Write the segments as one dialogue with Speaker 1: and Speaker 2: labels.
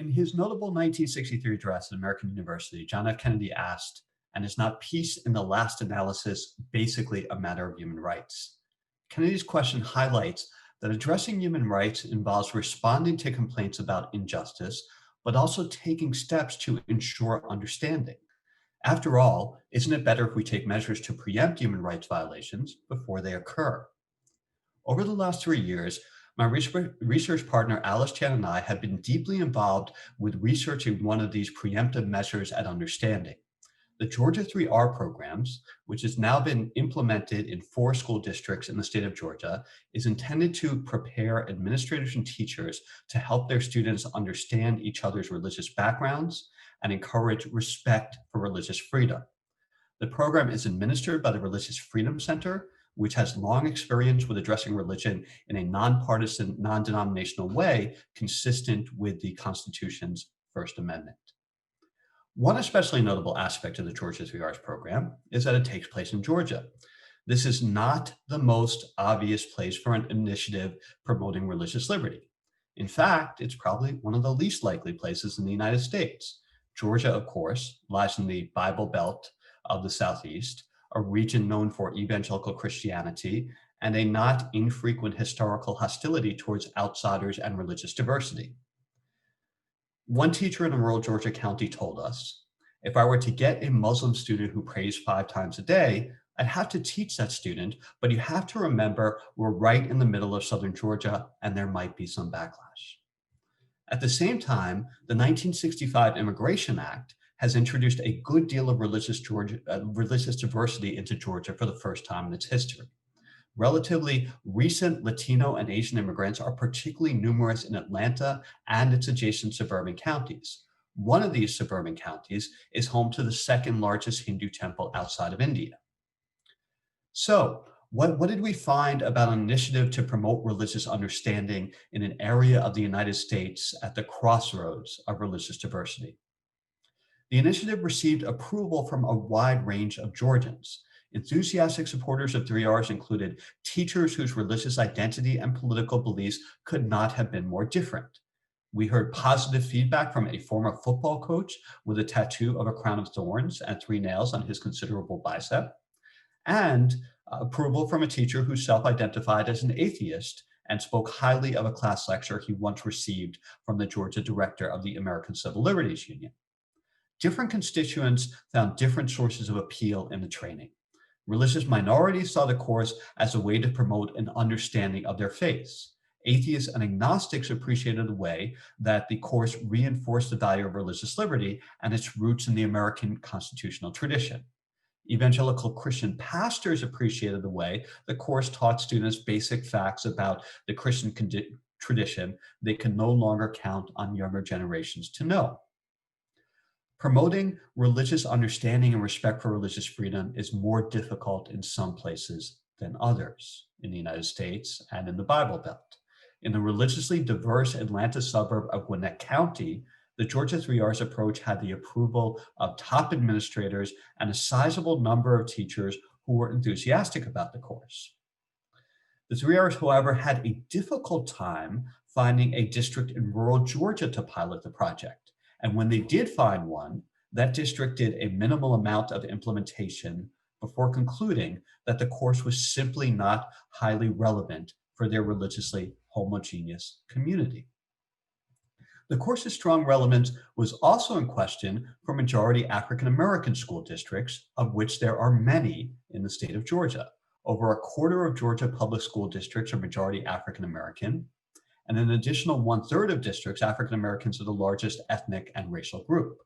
Speaker 1: In his notable 1963 address at American University, John F. Kennedy asked, "And is not peace in the last analysis basically a matter of human rights?" Kennedy's question highlights that addressing human rights involves responding to complaints about injustice, but also taking steps to ensure understanding. After all, isn't it better if we take measures to preempt human rights violations before they occur? Over the last 3 years, my research partner Alice Chan and I have been deeply involved with researching one of these preemptive measures at understanding. The Georgia 3R programs, which has now been implemented in 4 school districts in the state of Georgia, is intended to prepare administrators and teachers to help their students understand each other's religious backgrounds and encourage respect for religious freedom. The program is administered by the Religious Freedom Center, which has long experience with addressing religion in a nonpartisan, non-denominational way consistent with the Constitution's First Amendment. One especially notable aspect of the Georgia 3Rs program is that it takes place in Georgia. This is not the most obvious place for an initiative promoting religious liberty. In fact, it's probably one of the least likely places in the United States. Georgia, of course, lies in the Bible Belt of the Southeast, a region known for evangelical Christianity and a not infrequent historical hostility towards outsiders and religious diversity. One teacher in a rural Georgia county told us, "If I were to get a Muslim student who prays 5 times a day, I'd have to teach that student, but you have to remember we're right in the middle of southern Georgia and there might be some backlash." At the same time, the 1965 Immigration Act has introduced a good deal of religious diversity into Georgia for the first time in its history. Relatively recent Latino and Asian immigrants are particularly numerous in Atlanta and its adjacent suburban counties. One of these suburban counties is home to the second largest Hindu temple outside of India. So, what did we find about an initiative to promote religious understanding in an area of the United States at the crossroads of religious diversity? The initiative received approval from a wide range of Georgians. Enthusiastic supporters of 3Rs included teachers whose religious identity and political beliefs could not have been more different. We heard positive feedback from a former football coach with a tattoo of a crown of thorns and 3 nails on his considerable bicep, and approval from a teacher who self-identified as an atheist and spoke highly of a class lecture he once received from the Georgia director of the American Civil Liberties Union. Different constituents found different sources of appeal in the training. Religious minorities saw the course as a way to promote an understanding of their faiths. Atheists and agnostics appreciated the way that the course reinforced the value of religious liberty and its roots in the American constitutional tradition. Evangelical Christian pastors appreciated the way the course taught students basic facts about the Christian tradition they can no longer count on younger generations to know. Promoting religious understanding and respect for religious freedom is more difficult in some places than others in the United States and in the Bible Belt. In the religiously diverse Atlanta suburb of Gwinnett County, the Georgia 3Rs approach had the approval of top administrators and a sizable number of teachers who were enthusiastic about the course. The 3Rs, however, had a difficult time finding a district in rural Georgia to pilot the project. And when they did find one, that district did a minimal amount of implementation before concluding that the course was simply not highly relevant for their religiously homogeneous community. The course's strong relevance was also in question for majority African American school districts, of which there are many in the state of Georgia. Over a quarter of Georgia public school districts are majority African American, and an additional 1/3 of districts, African Americans are the largest ethnic and racial group.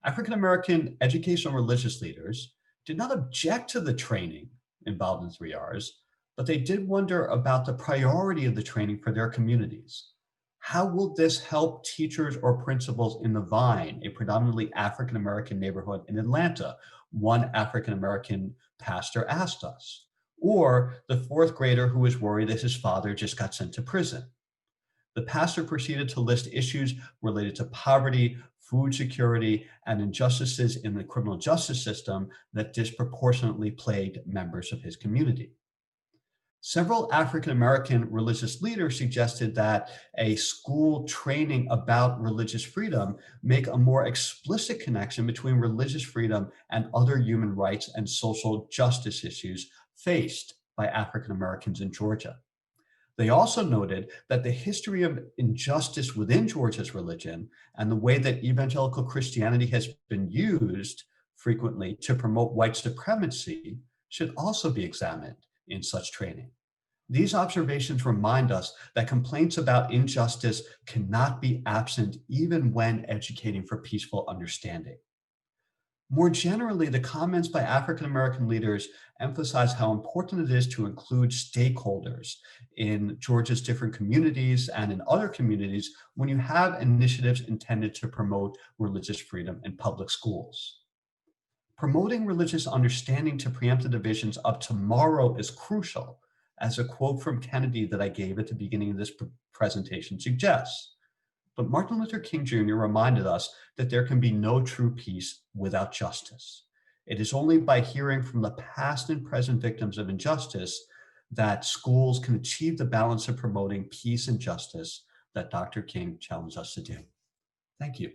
Speaker 1: African American educational religious leaders did not object to the training involved in 3Rs, but they did wonder about the priority of the training for their communities. How will this help teachers or principals in the Vine, a predominantly African American neighborhood in Atlanta? One African American pastor asked us. Or the 4th grader who was worried that his father just got sent to prison. The pastor proceeded to list issues related to poverty, food security, and injustices in the criminal justice system that disproportionately plagued members of his community. Several African American religious leaders suggested that a school training about religious freedom make a more explicit connection between religious freedom and other human rights and social justice issues faced by African Americans in Georgia. They also noted that the history of injustice within Georgia's religion and the way that evangelical Christianity has been used frequently to promote white supremacy should also be examined in such training. These observations remind us that complaints about injustice cannot be absent even when educating for peaceful understanding. More generally, the comments by African American leaders emphasize how important it is to include stakeholders in Georgia's different communities and in other communities when you have initiatives intended to promote religious freedom in public schools. Promoting religious understanding to preempt the divisions of tomorrow is crucial, as a quote from Kennedy that I gave at the beginning of this presentation suggests. But Martin Luther King Jr. reminded us that there can be no true peace without justice. It is only by hearing from the past and present victims of injustice that schools can achieve the balance of promoting peace and justice that Dr. King challenged us to do. Thank you.